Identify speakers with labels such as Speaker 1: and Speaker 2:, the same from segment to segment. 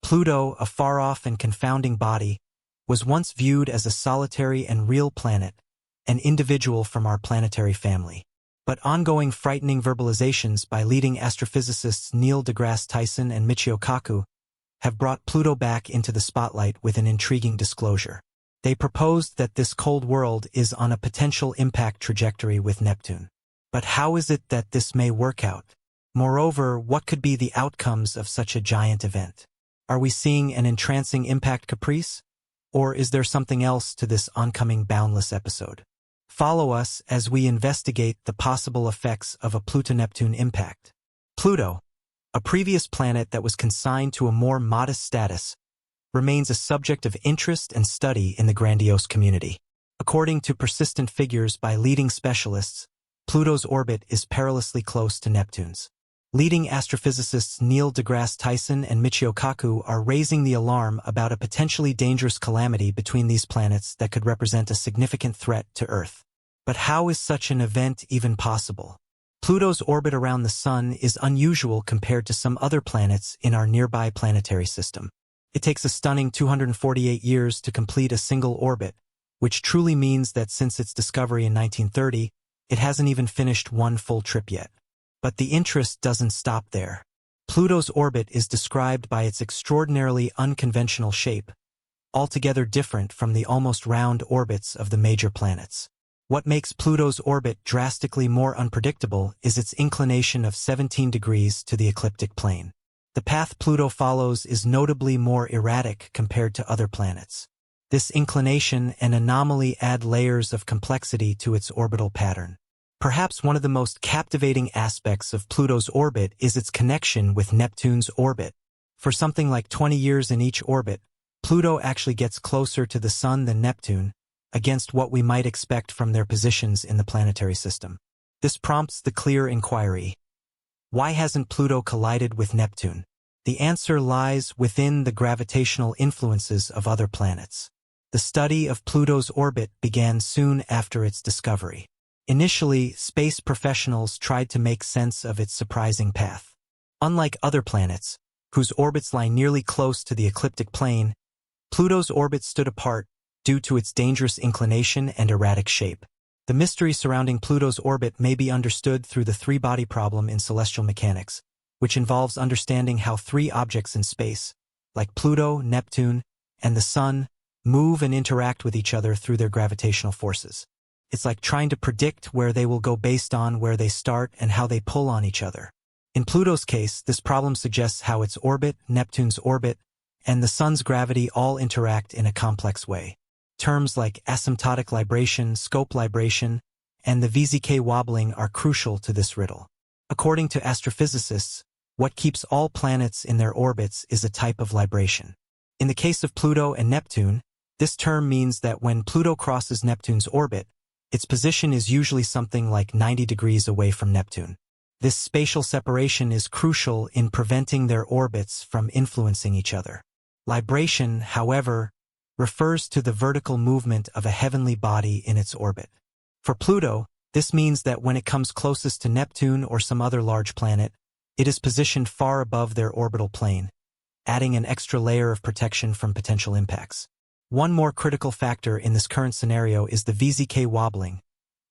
Speaker 1: Pluto, a far-off and confounding body, was once viewed as a solitary and real planet, an individual from our planetary family. But ongoing frightening verbalizations by leading astrophysicists Neil deGrasse Tyson and Michio Kaku have brought Pluto back into the spotlight with an intriguing disclosure. They proposed that this cold world is on a potential impact trajectory with Neptune. But how is it that this may work out? Moreover, what could be the outcomes of such a giant event? Are we seeing an entrancing impact caprice? Or is there something else to this oncoming boundless episode? Follow us as we investigate the possible effects of a Pluto-Neptune impact. Pluto, a previous planet that was consigned to a more modest status, remains a subject of interest and study in the grandiose community. According to persistent figures by leading specialists, Pluto's orbit is perilously close to Neptune's. Leading astrophysicists Neil deGrasse Tyson and Michio Kaku are raising the alarm about a potentially dangerous calamity between these planets that could represent a significant threat to Earth. But how is such an event even possible? Pluto's orbit around the Sun is unusual compared to some other planets in our nearby planetary system. It takes a stunning 248 years to complete a single orbit, which truly means that since its discovery in 1930, it hasn't even finished one full trip yet. But the interest doesn't stop there. Pluto's orbit is described by its extraordinarily unconventional shape, altogether different from the almost round orbits of the major planets. What makes Pluto's orbit drastically more unpredictable is its inclination of 17 degrees to the ecliptic plane. The path Pluto follows is notably more erratic compared to other planets. This inclination and anomaly add layers of complexity to its orbital pattern. Perhaps one of the most captivating aspects of Pluto's orbit is its connection with Neptune's orbit. For something like 20 years in each orbit, Pluto actually gets closer to the Sun than Neptune, against what we might expect from their positions in the planetary system. This prompts the clear inquiry: why hasn't Pluto collided with Neptune? The answer lies within the gravitational influences of other planets. The study of Pluto's orbit began soon after its discovery. Initially, space professionals tried to make sense of its surprising path. Unlike other planets, whose orbits lie nearly close to the ecliptic plane, Pluto's orbit stood apart due to its dangerous inclination and erratic shape. The mystery surrounding Pluto's orbit may be understood through the three-body problem in celestial mechanics, which involves understanding how three objects in space, like Pluto, Neptune, and the Sun, move and interact with each other through their gravitational forces. It's like trying to predict where they will go based on where they start and how they pull on each other. In Pluto's case, this problem suggests how its orbit, Neptune's orbit, and the Sun's gravity all interact in a complex way. Terms like asymptotic libration, scope libration, and the VZK wobbling are crucial to this riddle. According to astrophysicists, what keeps all planets in their orbits is a type of libration. In the case of Pluto and Neptune, this term means that when Pluto crosses Neptune's orbit, its position is usually something like 90 degrees away from Neptune. This spatial separation is crucial in preventing their orbits from influencing each other. Libration, however, refers to the vertical movement of a heavenly body in its orbit. For Pluto, this means that when it comes closest to Neptune or some other large planet, it is positioned far above their orbital plane, adding an extra layer of protection from potential impacts. One more critical factor in this current scenario is the VZK wobbling,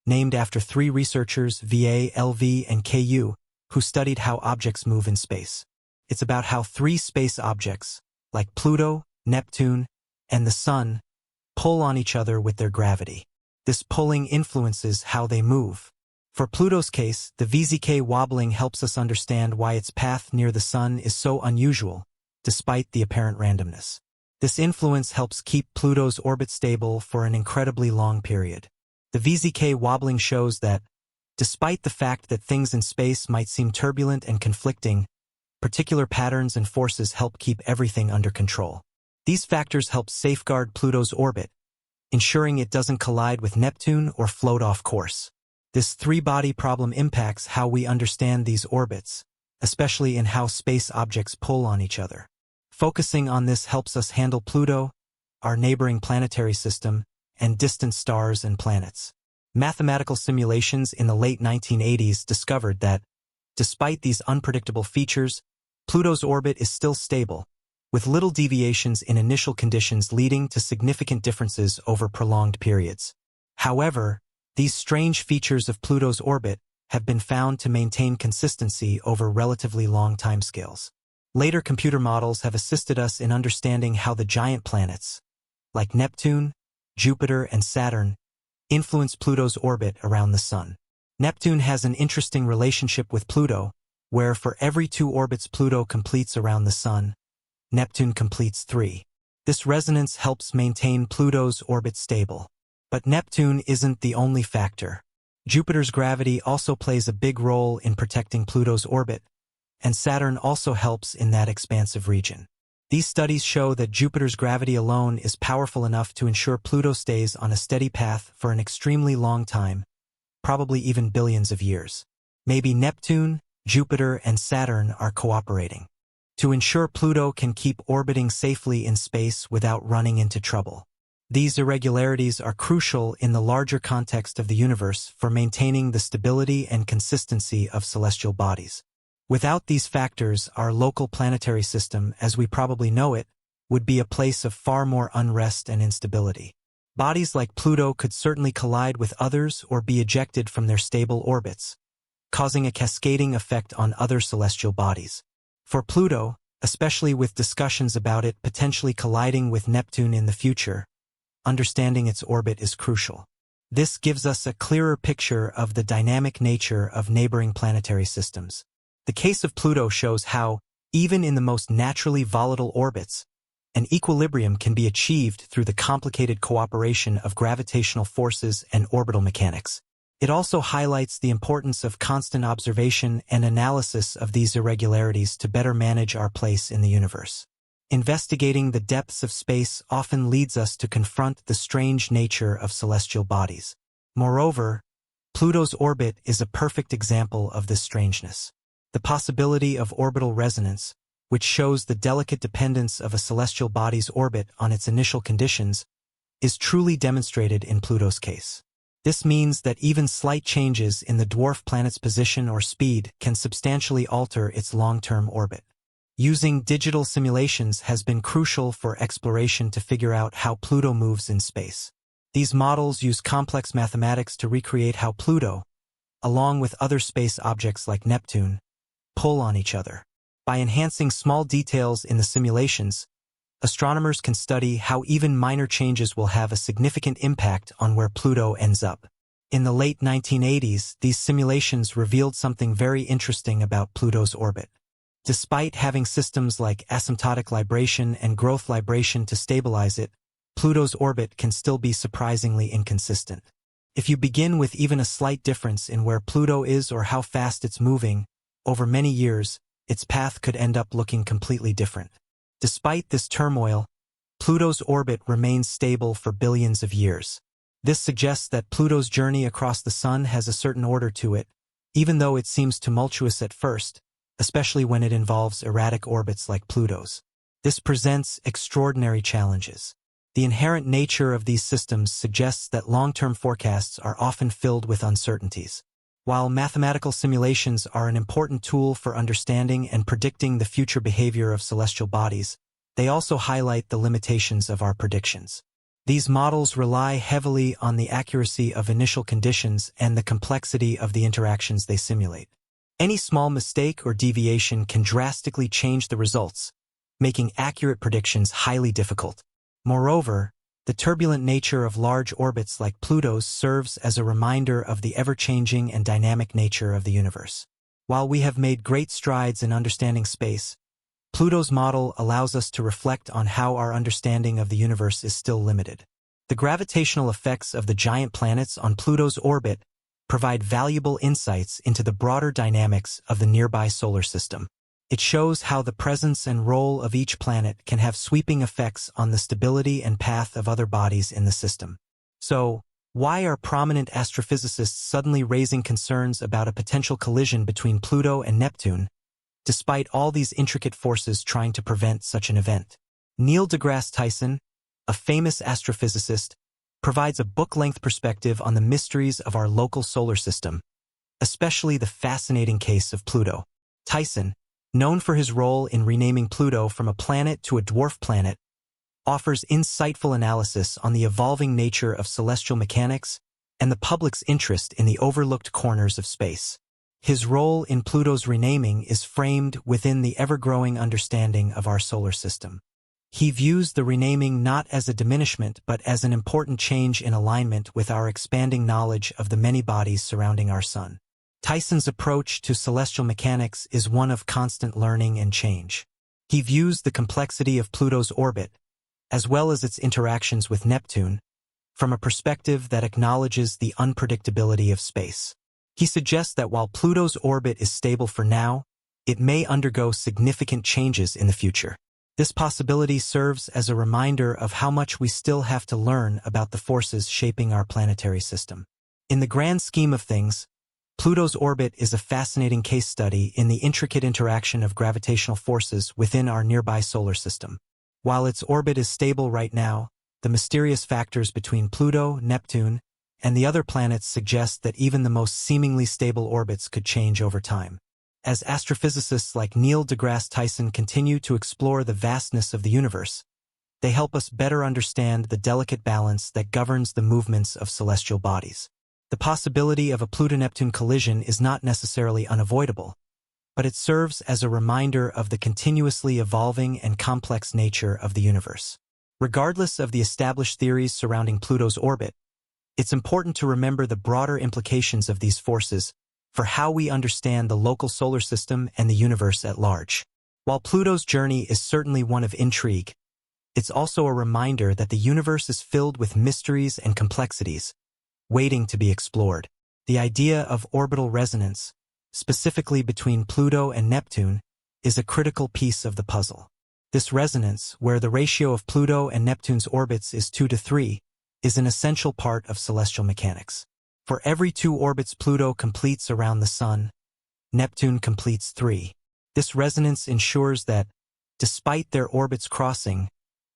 Speaker 1: named after three researchers, VA, LV, and KU, who studied how objects move in space. It's about how three space objects, like Pluto, Neptune, and the Sun, pull on each other with their gravity. This pulling influences how they move. For Pluto's case, the VZK wobbling helps us understand why its path near the Sun is so unusual, despite the apparent randomness. This influence helps keep Pluto's orbit stable for an incredibly long period. The VZK wobbling shows that, despite the fact that things in space might seem turbulent and conflicting, particular patterns and forces help keep everything under control. These factors help safeguard Pluto's orbit, ensuring it doesn't collide with Neptune or float off course. This three-body problem impacts how we understand these orbits, especially in how space objects pull on each other. Focusing on this helps us handle Pluto, our neighboring planetary system, and distant stars and planets. Mathematical simulations in the late 1980s discovered that, despite these unpredictable features, Pluto's orbit is still stable, with little deviations in initial conditions leading to significant differences over prolonged periods. However, these strange features of Pluto's orbit have been found to maintain consistency over relatively long timescales. Later computer models have assisted us in understanding how the giant planets, like Neptune, Jupiter, and Saturn, influence Pluto's orbit around the Sun. Neptune has an interesting relationship with Pluto, where for every 2 orbits Pluto completes around the Sun, Neptune completes 3. This resonance helps maintain Pluto's orbit stable. But Neptune isn't the only factor. Jupiter's gravity also plays a big role in protecting Pluto's orbit, and Saturn also helps in that expansive region. These studies show that Jupiter's gravity alone is powerful enough to ensure Pluto stays on a steady path for an extremely long time, probably even billions of years. Maybe Neptune, Jupiter, and Saturn are cooperating to ensure Pluto can keep orbiting safely in space without running into trouble. These irregularities are crucial in the larger context of the universe for maintaining the stability and consistency of celestial bodies. Without these factors, our local planetary system, as we probably know it, would be a place of far more unrest and instability. Bodies like Pluto could certainly collide with others or be ejected from their stable orbits, causing a cascading effect on other celestial bodies. For Pluto, especially with discussions about it potentially colliding with Neptune in the future, understanding its orbit is crucial. This gives us a clearer picture of the dynamic nature of neighboring planetary systems. The case of Pluto shows how, even in the most naturally volatile orbits, an equilibrium can be achieved through the complicated cooperation of gravitational forces and orbital mechanics. It also highlights the importance of constant observation and analysis of these irregularities to better manage our place in the universe. Investigating the depths of space often leads us to confront the strange nature of celestial bodies. Moreover, Pluto's orbit is a perfect example of this strangeness. The possibility of orbital resonance, which shows the delicate dependence of a celestial body's orbit on its initial conditions, is truly demonstrated in Pluto's case. This means that even slight changes in the dwarf planet's position or speed can substantially alter its long-term orbit. Using digital simulations has been crucial for exploration to figure out how Pluto moves in space. These models use complex mathematics to recreate how Pluto, along with other space objects like Neptune, pull on each other. By enhancing small details in the simulations, astronomers can study how even minor changes will have a significant impact on where Pluto ends up. In the late 1980s, these simulations revealed something very interesting about Pluto's orbit. Despite having systems like asymptotic libration and growth libration to stabilize it, Pluto's orbit can still be surprisingly inconsistent. If you begin with even a slight difference in where Pluto is or how fast it's moving, over many years, its path could end up looking completely different. Despite this turmoil, Pluto's orbit remains stable for billions of years. This suggests that Pluto's journey across the Sun has a certain order to it, even though it seems tumultuous at first, especially when it involves erratic orbits like Pluto's. This presents extraordinary challenges. The inherent nature of these systems suggests that long-term forecasts are often filled with uncertainties. While mathematical simulations are an important tool for understanding and predicting the future behavior of celestial bodies, they also highlight the limitations of our predictions. These models rely heavily on the accuracy of initial conditions and the complexity of the interactions they simulate. Any small mistake or deviation can drastically change the results, making accurate predictions highly difficult. Moreover, the turbulent nature of large orbits like Pluto's serves as a reminder of the ever-changing and dynamic nature of the universe. While we have made great strides in understanding space, Pluto's model allows us to reflect on how our understanding of the universe is still limited. The gravitational effects of the giant planets on Pluto's orbit provide valuable insights into the broader dynamics of the nearby solar system. It shows how the presence and role of each planet can have sweeping effects on the stability and path of other bodies in the system. So, why are prominent astrophysicists suddenly raising concerns about a potential collision between Pluto and Neptune, despite all these intricate forces trying to prevent such an event? Neil deGrasse Tyson, a famous astrophysicist, provides a book-length perspective on the mysteries of our local solar system, especially the fascinating case of Pluto. Tyson, known for his role in renaming Pluto from a planet to a dwarf planet, offers insightful analysis on the evolving nature of celestial mechanics and the public's interest in the overlooked corners of space. His role in Pluto's renaming is framed within the ever-growing understanding of our solar system. He views the renaming not as a diminishment but as an important change in alignment with our expanding knowledge of the many bodies surrounding our Sun. Tyson's approach to celestial mechanics is one of constant learning and change. He views the complexity of Pluto's orbit, as well as its interactions with Neptune, from a perspective that acknowledges the unpredictability of space. He suggests that while Pluto's orbit is stable for now, it may undergo significant changes in the future. This possibility serves as a reminder of how much we still have to learn about the forces shaping our planetary system. In the grand scheme of things, Pluto's orbit is a fascinating case study in the intricate interaction of gravitational forces within our nearby solar system. While its orbit is stable right now, the mysterious factors between Pluto, Neptune, and the other planets suggest that even the most seemingly stable orbits could change over time. As astrophysicists like deGrasse Tyson continue to explore the vastness of the universe, they help us better understand the delicate balance that governs the movements of celestial bodies. The possibility of a Pluto-Neptune collision is not necessarily unavoidable, but it serves as a reminder of the continuously evolving and complex nature of the universe. Regardless of the established theories surrounding Pluto's orbit, it's important to remember the broader implications of these forces for how we understand the local solar system and the universe at large. While Pluto's journey is certainly one of intrigue, it's also a reminder that the universe is filled with mysteries and complexities, waiting to be explored. The idea of orbital resonance, specifically between Pluto and Neptune, is a critical piece of the puzzle. This resonance, where the ratio of Pluto and Neptune's orbits is 2:3, is an essential part of celestial mechanics. For every 2 orbits Pluto completes around the Sun, Neptune completes 3. This resonance ensures that, despite their orbits crossing,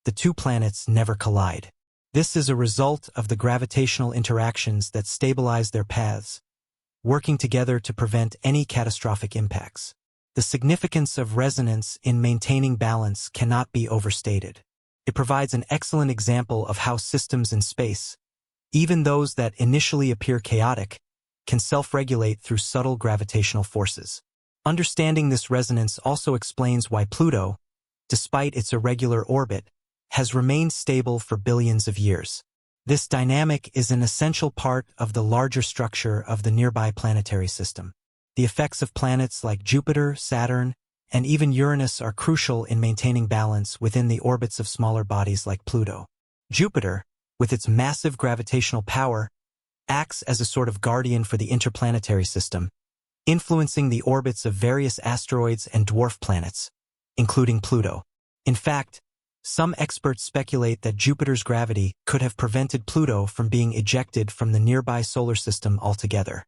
Speaker 1: the 2 planets never collide. This is a result of the gravitational interactions that stabilize their paths, working together to prevent any catastrophic impacts. The significance of resonance in maintaining balance cannot be overstated. It provides an excellent example of how systems in space, even those that initially appear chaotic, can self-regulate through subtle gravitational forces. Understanding this resonance also explains why Pluto, despite its irregular orbit, has remained stable for billions of years. This dynamic is an essential part of the larger structure of the nearby planetary system. The effects of planets like Jupiter, Saturn, and even Uranus are crucial in maintaining balance within the orbits of smaller bodies like Pluto. Jupiter, with its massive gravitational power, acts as a sort of guardian for the interplanetary system, influencing the orbits of various asteroids and dwarf planets, including Pluto. In fact, some experts speculate that Jupiter's gravity could have prevented Pluto from being ejected from the nearby solar system altogether.